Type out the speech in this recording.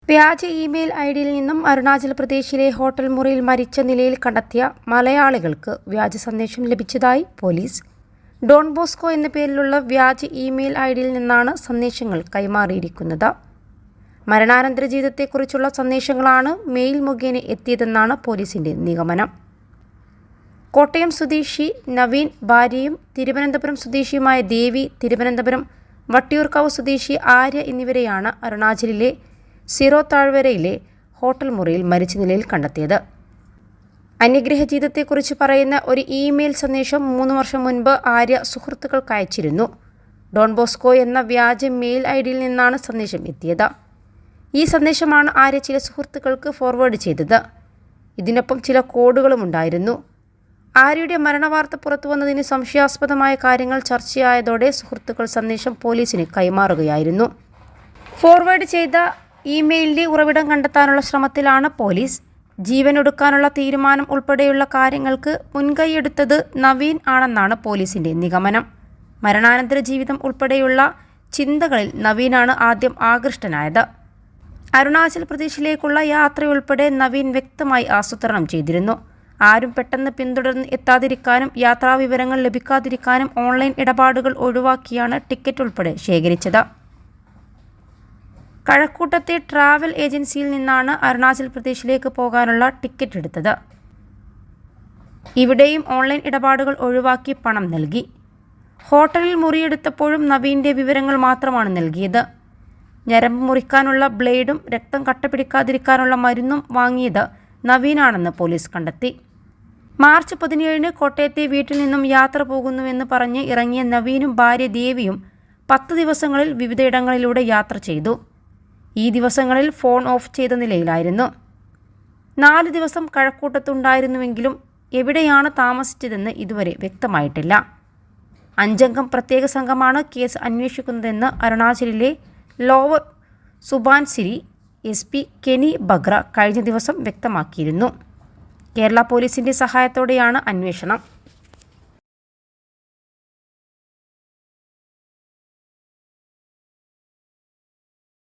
വ്യാജ ഇമെയിൽ ഐഡിയിൽ നിന്നും അരുണാചൽ പ്രദേശിലെ ഹോട്ടൽ മുറിയിൽ മരിച്ച നിലയിൽ കണ്ടെത്തിയ മലയാളികൾക്ക് വ്യാജ സന്ദേശം ലഭിച്ചതായി പോലീസ്. ഡോൺ ബോസ്കോ എന്ന പേരിലുള്ള വ്യാജ ഇമെയിൽ ഐഡിയിൽ നിന്നാണ് സന്ദേശങ്ങൾ കൈമാറിയിരിക്കുന്നത്. മരണാനന്തര ജീവിതത്തെക്കുറിച്ചുള്ള സന്ദേശങ്ങളാണ് മെയിൽ മുഖേന എത്തിയതെന്നാണ് പോലീസിന്റെ നിഗമനം. കോട്ടയം സ്വദേശി നവീൻ, ഭാര്യയും തിരുവനന്തപുരം സ്വദേശിയുമായ ദേവി, തിരുവനന്തപുരം വട്ടിയൂർക്കാവ് സ്വദേശി ആര്യ എന്നിവരെയാണ് അരുണാചലിലെ സിറോ താഴ്വരയിലെ ഹോട്ടൽ മുറിയിൽ മരിച്ച നിലയിൽ കണ്ടെത്തിയത്. അന്യഗ്രഹ ജീവിതത്തെക്കുറിച്ച് പറയുന്ന ഒരു ഇമെയിൽ സന്ദേശം 3 വർഷം മുൻപ് ആര്യ സുഹൃത്തുക്കൾക്ക് അയച്ചിരുന്നു. ഡോൺ ബോസ്കോ എന്ന വ്യാജ മെയിൽ ഐഡിയിൽ നിന്നാണ് സന്ദേശം എത്തിയത്. ഈ സന്ദേശമാണ് ആര്യ ചില സുഹൃത്തുക്കൾക്ക് ഫോർവേഡ് ചെയ്തത്. ഇതിനൊപ്പം ചില കോഡുകളും ഉണ്ടായിരുന്നു. ആര്യയുടെ മരണവാർത്ത പുറത്തുവന്നതിന് സംശയാസ്പദമായ കാര്യങ്ങൾ ചർച്ചയായതോടെ സുഹൃത്തുക്കൾ സന്ദേശം പോലീസിന് കൈമാറുകയായിരുന്നു. ഫോർവേഡ് ചെയ്ത ഇമെയിലിൻ്റെ ഉറവിടം കണ്ടെത്താനുള്ള ശ്രമത്തിലാണ് പോലീസ്. ജീവനൊടുക്കാനുള്ള തീരുമാനം ഉൾപ്പെടെയുള്ള കാര്യങ്ങൾക്ക് മുൻകൈയെടുത്തത് നവീൻ ആണെന്നാണ് പോലീസിന്റെ നിഗമനം. മരണാനന്തര ജീവിതം ഉൾപ്പെടെയുള്ള ചിന്തകളിൽ നവീനാണ് ആദ്യം ആകൃഷ്ടനായത്. അരുണാചൽ പ്രദേശിലേക്കുള്ള യാത്രയുൾപ്പെടെ നവീൻ വ്യക്തമായി ആസൂത്രണം ചെയ്തിരുന്നു. ആരും പെട്ടെന്ന് പിന്തുടർന്ന് എത്താതിരിക്കാനും യാത്രാവിവരങ്ങൾ ലഭിക്കാതിരിക്കാനും ഓൺലൈൻ ഇടപാടുകൾ ഒഴിവാക്കിയാണ് ടിക്കറ്റ് ഉൾപ്പെടെ ശേഖരിച്ചത്. കഴക്കൂട്ടത്തെ ട്രാവൽ ഏജൻസിയിൽ നിന്നാണ് അരുണാചൽ പ്രദേശിലേക്ക് പോകാനുള്ള ടിക്കറ്റ് എടുത്തത്. ഇവിടെയും ഓൺലൈൻ ഇടപാടുകൾ ഒഴിവാക്കി പണം നൽകി. ഹോട്ടലിൽ മുറിയെടുത്തപ്പോഴും നവീൻ്റെ വിവരങ്ങൾ മാത്രമാണ് നൽകിയത്. ഞരമ്പ് മുറിക്കാനുള്ള ബ്ലേഡും രക്തം കട്ടപിടിക്കാതിരിക്കാനുള്ള മരുന്നും വാങ്ങിയത് നവീനാണെന്ന് പോലീസ് കണ്ടെത്തി. മാർച്ച് 17 കോട്ടയത്തെ വീട്ടിൽ നിന്നും യാത്ര പോകുന്നുവെന്ന് പറഞ്ഞ് ഇറങ്ങിയ നവീനും ഭാര്യ ദേവിയും 10 ദിവസങ്ങളിൽ വിവിധയിടങ്ങളിലൂടെ യാത്ര ചെയ്തു. ഈ ദിവസങ്ങളിൽ ഫോൺ ഓഫ് ചെയ്ത നിലയിലായിരുന്നു. 4 ദിവസം കഴക്കൂട്ടത്തുണ്ടായിരുന്നുവെങ്കിലും എവിടെയാണ് താമസിച്ചതെന്ന് ഇതുവരെ വ്യക്തമായിട്ടില്ല. 5 അംഗം പ്രത്യേക സംഘമാണ് കേസ് അന്വേഷിക്കുന്നതെന്ന് അരുണാചലിലെ ലോവർ സുബാൻസിരി SP കെനി ബഗ്ര കഴിഞ്ഞ ദിവസം വ്യക്തമാക്കിയിരുന്നു. കേരള പോലീസിന്റെ സഹായത്തോടെയാണ് അന്വേഷണം.